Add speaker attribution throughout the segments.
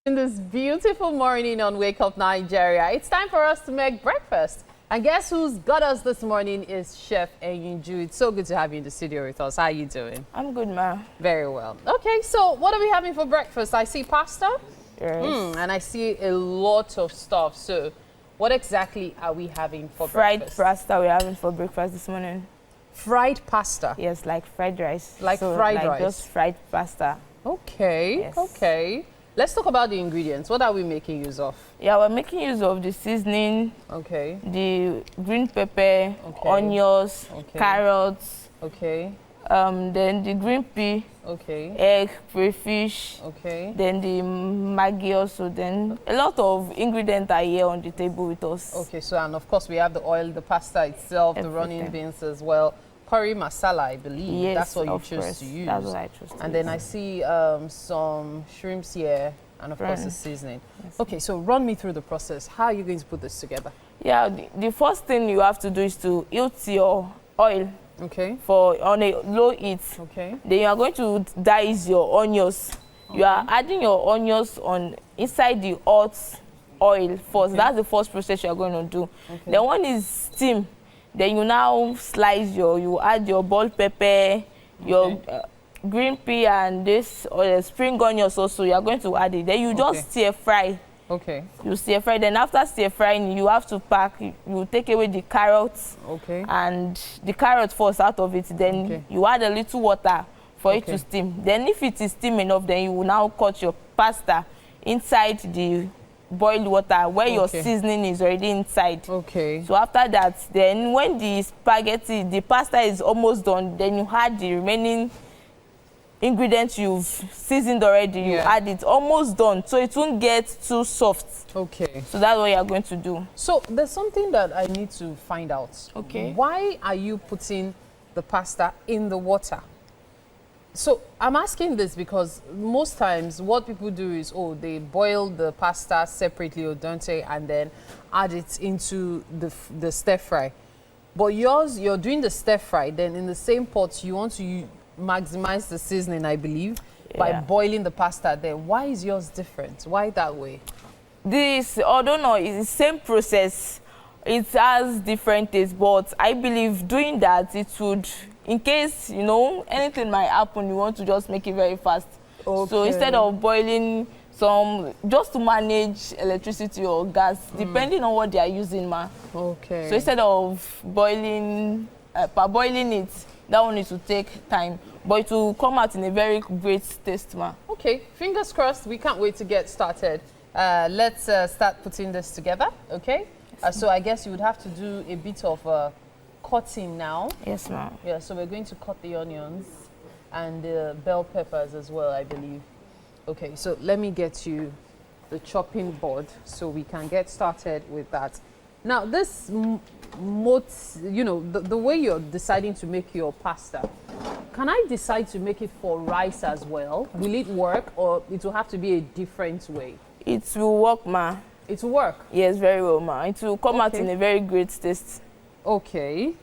Speaker 1: In this beautiful morning on Wake Up Nigeria, it's time for us to make breakfast. And guess who's got us this morning is Chef Enyinju. It's so good to have you in the studio with us. How are you doing?
Speaker 2: I'm good, ma.
Speaker 1: Very well. Okay, so what are we having for breakfast? I see pasta.
Speaker 2: Yes.
Speaker 1: And I see a lot of stuff. So what exactly are we having for breakfast?
Speaker 2: Fried pasta we're having for breakfast this morning.
Speaker 1: Fried pasta?
Speaker 2: Yes, like fried rice.
Speaker 1: Like fried rice?
Speaker 2: Just fried pasta.
Speaker 1: Okay,
Speaker 2: yes.
Speaker 1: Okay. Let's talk about the ingredients. What are we making use of?
Speaker 2: Yeah, we're making use of the seasoning, the green pepper, onions, carrots, then the green pea, egg, crayfish, then the Maggi also, then a lot of ingredients are here on the table with us.
Speaker 1: Okay, so and of course we have the oil, the pasta itself, the running beans as well. Curry masala, I believe.
Speaker 2: Yes,
Speaker 1: that's what you choose to use.
Speaker 2: That's what I chose to use.
Speaker 1: And then I see some shrimps here, and of course the seasoning. Yes. Okay, so run me through the process. How are you going to put this together? Yeah,
Speaker 2: the first thing you have to do is to heat your oil. For on a low heat. Then you are going to dice your onions. You are adding your onions on inside the hot oil first. That's the first process you are going to do. Then one is steam. Then you now slice you add your bell pepper, your green pea, and this spring onions also. You are going to add it. Then you just stir fry. You stir fry. Then after stir frying, you have to pack. You take away the carrots. And the carrot first out of it. Then you add a little water for it to steam. Then if it is steam enough, then you will now cut your pasta inside the boiled water where your seasoning is already inside. So after that, then when the pasta is almost done, then you add the remaining ingredients you've seasoned already. You add it almost done, so it won't get too soft. So that's what you're going to do. So there's something that I need to find out. Why are you putting the pasta in the water? So I'm asking this because most times what people do is, they boil the pasta separately or don't they, and then add it into the stir fry. But yours, you're doing the stir fry, then in the same pot you want to maximize the seasoning, I believe, by boiling the pasta there. Why is yours different? Why that way? I don't know, it's the same process. It has different tastes, but I believe doing that, it would, in case, anything might happen, you want to just make it very fast. So instead of boiling just to manage electricity or gas, depending on what they are using, ma. So instead of boiling it, that one needs to take time, but it will come out in a very great taste, ma. Okay, fingers crossed. We can't wait to get started. Let's start putting this together, so I guess you would have to do a bit of cutting now. Yes, ma'am. Yeah, so we're going to cut the onions and the bell peppers as well, I believe. Okay, so let me get you the chopping board so we can get started with that. Now, this, the way you're deciding to make your pasta, can I decide to make it for rice as well? Will it work, or it will have to be a different way? It will work, ma. It will work? Yes, very well, ma. It will come out in a very great taste. Okay.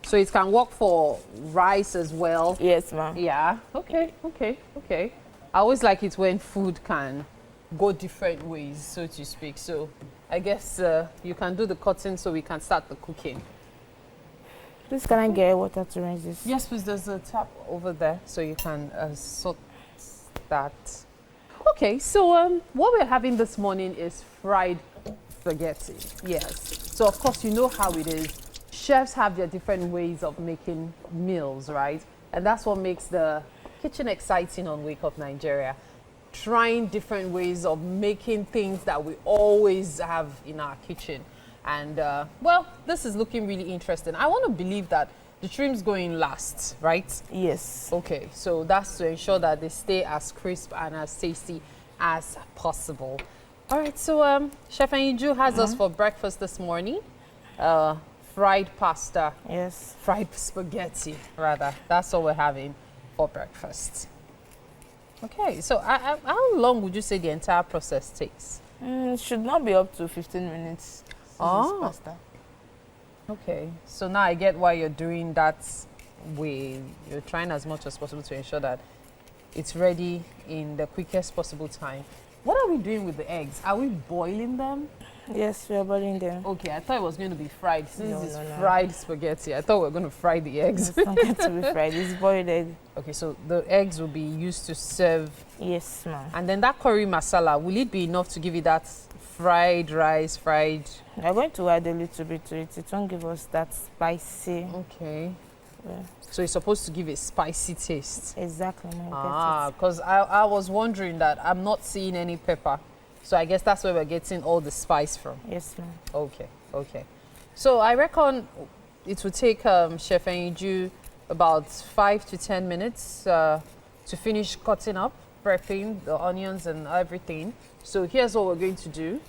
Speaker 2: So it can work for rice as well? Yes, ma. Yeah. Okay. I always like it when food can go different ways, so to speak. So I guess you can do the cutting so we can start the cooking. Please, can I get water to rinse this? Yes, please. There's a tap over there, so you can sort that. Okay, so what we're having this morning is fried spaghetti. Yes. So of course you know how it is. Chefs have their different ways of making meals, right? And that's what makes the kitchen exciting on Wake Up Nigeria. Trying different ways of making things that we always have in our kitchen. And well, this is looking really interesting. I want to believe that the shrimp's going last, right? Yes. Okay, so that's to ensure that they stay as crisp and as tasty as possible. All right, so Chef Enyinju has us for breakfast this morning. Fried pasta. Yes. Fried spaghetti, rather. That's what we're having for breakfast. Okay, so how long would you say the entire process takes? It should not be up to 15 minutes. Pasta. Okay, so now I get why you're doing that way. You're trying as much as possible to ensure that it's ready in the quickest possible time.
Speaker 1: What are we doing with the eggs? Are we boiling them?
Speaker 2: Yes, we are boiling them.
Speaker 1: Okay, I thought it was going to be fried. Since it's fried spaghetti, I thought we were going to fry the eggs.
Speaker 2: It's not going to be fried. It's boiled egg.
Speaker 1: Okay, so the eggs will be used to serve.
Speaker 2: Yes, ma'am.
Speaker 1: And then that curry masala, will it be enough to give you that fried rice, fried?
Speaker 2: We're going to add a little bit to it. It won't give us that spicy.
Speaker 1: Okay.
Speaker 2: Yeah.
Speaker 1: So it's supposed to give a spicy taste.
Speaker 2: Exactly.
Speaker 1: Because I was wondering that I'm not seeing any pepper. So I guess that's where we're getting all the spice from.
Speaker 2: Yes, ma'am.
Speaker 1: Okay, okay. So I reckon it will take Chef Eniju about 5 to 10 minutes to finish cutting up, prepping the onions and everything. So here's what we're going to do.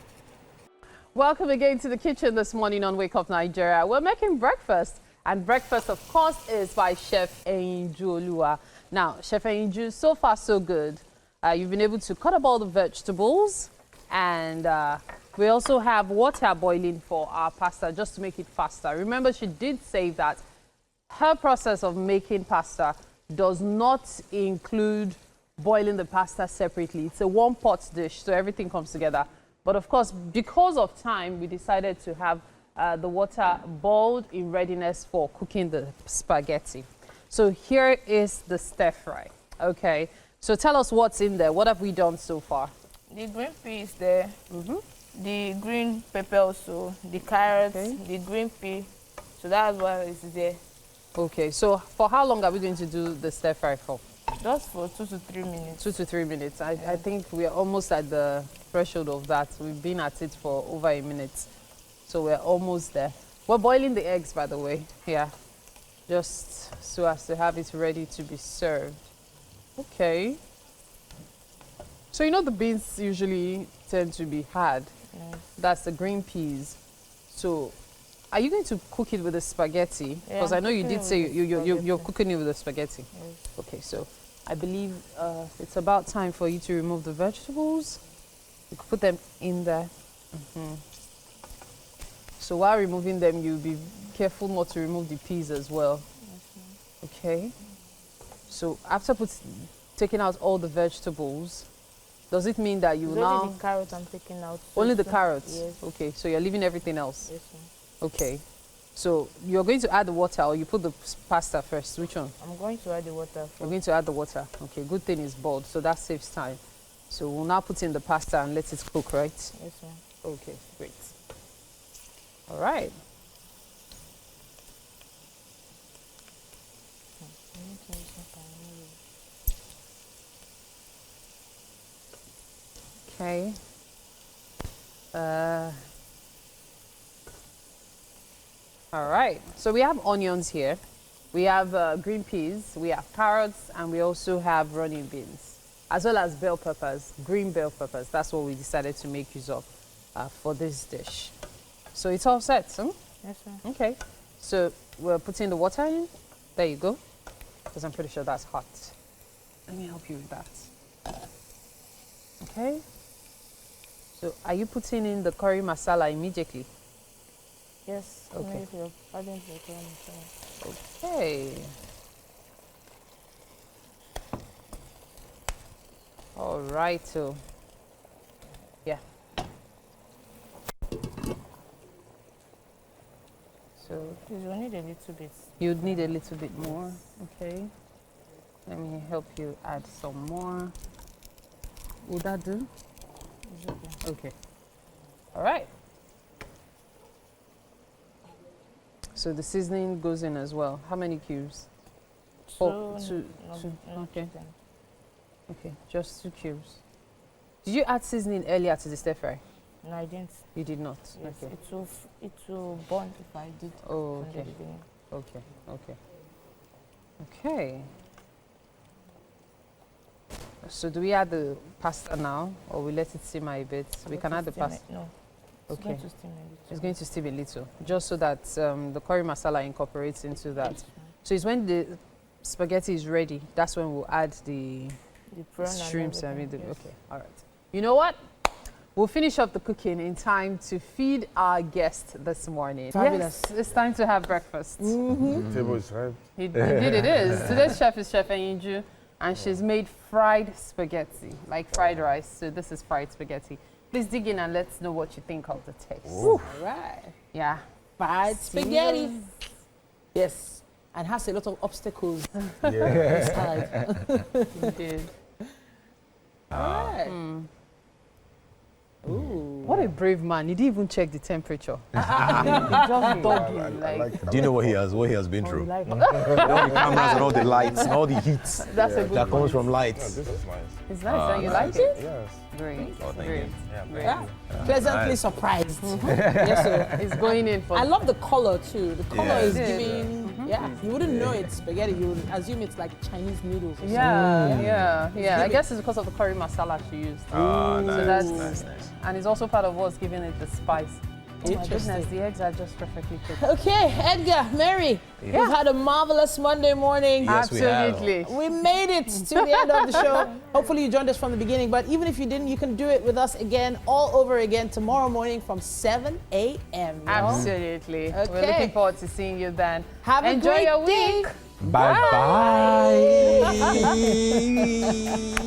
Speaker 1: Welcome again to the kitchen this morning on Wake Up Nigeria. We're making breakfast. And breakfast, of course, is by Chef Eniju Olua. Now, Chef Eniju, so far so good. You've been able to cut up all the vegetables. And we also have water boiling for our pasta just to make it faster. Remember, she did say that her process of making pasta does not include boiling the pasta separately. It's a one-pot dish, so everything comes together. But of course, because of time, we decided to have the water boiled in readiness for cooking the spaghetti. So here is the stir fry. Okay, so tell us what's in there. What have we done so far?
Speaker 2: The green pea is there. The green pepper also. The carrots, the green pea. So that's what is there.
Speaker 1: Okay, so for how long are we going to do the stir fry for?
Speaker 2: Just for 2 to 3 minutes.
Speaker 1: 2 to 3 minutes. I think we are almost at the threshold of that. We've been at it for over a minute. So we're almost there. We're boiling the eggs, by the way. Yeah. Just so as to have it ready to be served. Okay. So you know the beans usually tend to be hard.
Speaker 2: Yes.
Speaker 1: That's the green peas. So are you going to cook it with the spaghetti? Because I know you did say you're cooking it with the spaghetti.
Speaker 2: Yes.
Speaker 1: Okay, so I believe it's about time for you to remove the vegetables. You could put them in there. So while removing them, you'll be careful not to remove the peas as well. Okay. So after taking out all the vegetables, does it mean that you now...
Speaker 2: Only the carrots I'm taking out.
Speaker 1: Only the carrots?
Speaker 2: Yes.
Speaker 1: Okay, so you're leaving everything else?
Speaker 2: Yes, ma'am.
Speaker 1: Okay. So you're going to add the water or you put the pasta first? Which one?
Speaker 2: I'm going to add the water first.
Speaker 1: You're going to add the water. Okay, good thing is boiled, so that saves time. So we'll now put in the pasta and let it cook, right?
Speaker 2: Yes, ma'am.
Speaker 1: Okay, great. All right. Okay. All right. So we have onions here. We have green peas. We have carrots, and we also have running beans, as well as bell peppers, green bell peppers. That's what we decided to make use of for this dish. So it's all set, huh?
Speaker 2: Yes, ma'am.
Speaker 1: Okay. So we're putting the water in. There you go. Because I'm pretty sure that's hot. Let me help you with that. Okay. So are you putting in the curry masala immediately?
Speaker 2: Yes.
Speaker 1: Okay.
Speaker 2: Adding the curry masala.
Speaker 1: Okay. All right. So, yeah. So
Speaker 2: you need a little bit.
Speaker 1: You'd need a little bit more. Okay. Let me help you add some more. Will that do?
Speaker 2: Okay.
Speaker 1: Okay. All right. So the seasoning goes in as well. How many cubes? Two. Okay. Okay, just 2 cubes. Did you add seasoning earlier to the stir fry?
Speaker 2: No, I didn't.
Speaker 1: You did not?
Speaker 2: Yes,
Speaker 1: Okay.
Speaker 2: It will burn if I did.
Speaker 1: Oh,
Speaker 2: from the
Speaker 1: okay.
Speaker 2: beginning.
Speaker 1: Okay, okay. Okay. So do we add the pasta now, or we let it simmer a bit? We can add the pasta.
Speaker 2: No. It's
Speaker 1: Okay.
Speaker 2: going to steam a little.
Speaker 1: It's going to steam a little, just so that the curry masala incorporates into that. So it's when the spaghetti is ready, that's when we'll add the
Speaker 2: prawn
Speaker 1: shrimps.
Speaker 2: and yes.
Speaker 1: Okay, all right. You know what? We'll finish up the cooking in time to feed our guests this morning.
Speaker 3: Fabulous.
Speaker 1: Yes, it's time to have breakfast.
Speaker 3: Mm-hmm.
Speaker 4: The table is right.
Speaker 1: Indeed it is. Today's chef is Chef Eniju. And she's made fried spaghetti, like fried rice. So this is fried spaghetti. Please dig in and let's know what you think of the taste.
Speaker 3: All right.
Speaker 1: Yeah.
Speaker 3: Fried spaghetti. Yes. And has a lot of obstacles
Speaker 4: Yeah.
Speaker 3: inside.
Speaker 1: Indeed.
Speaker 3: All right. Ooh.
Speaker 1: What a brave man. He didn't even check the temperature. He just
Speaker 4: I
Speaker 1: dogging.
Speaker 4: like that.
Speaker 5: Do you know what he has been through?
Speaker 1: Like,
Speaker 5: All the cameras and all the lights and all the heat
Speaker 1: that's a good
Speaker 5: that comes from
Speaker 4: Yeah,
Speaker 5: lights.
Speaker 4: this is nice.
Speaker 1: It's nice. And you like it?
Speaker 4: Yes.
Speaker 1: Great.
Speaker 5: Oh, thank
Speaker 1: Great.
Speaker 5: you.
Speaker 1: Great.
Speaker 3: Yeah. Pleasantly
Speaker 5: Nice.
Speaker 3: surprised. Yes, sir.
Speaker 1: It's going in for
Speaker 3: I love the color too. The color
Speaker 5: Yeah.
Speaker 3: is
Speaker 1: It is.
Speaker 3: giving. Yeah. You wouldn't know it's spaghetti. You would assume it's like Chinese noodles. Or
Speaker 1: Yeah. I
Speaker 3: giving.
Speaker 1: guess it's because of the curry masala she used.
Speaker 5: Ah, nice,
Speaker 1: that's-
Speaker 5: nice.
Speaker 1: And it's also part of what's giving it the spice. Oh my
Speaker 3: Interesting.
Speaker 1: goodness, the eggs are just perfectly cooked.
Speaker 3: Okay, Edgar, Mary, we've had a marvelous Monday morning.
Speaker 5: Yes, we have.
Speaker 1: Absolutely.
Speaker 3: We made it to the end of the show. Hopefully you joined us from the beginning, but even if you didn't, you can do it with us again, all over again, tomorrow morning from 7 a.m.
Speaker 1: Absolutely. We're
Speaker 3: Okay.
Speaker 1: looking forward to seeing you then.
Speaker 3: Have a
Speaker 1: Enjoy
Speaker 3: great
Speaker 1: your
Speaker 3: day.
Speaker 1: week.
Speaker 5: Bye bye.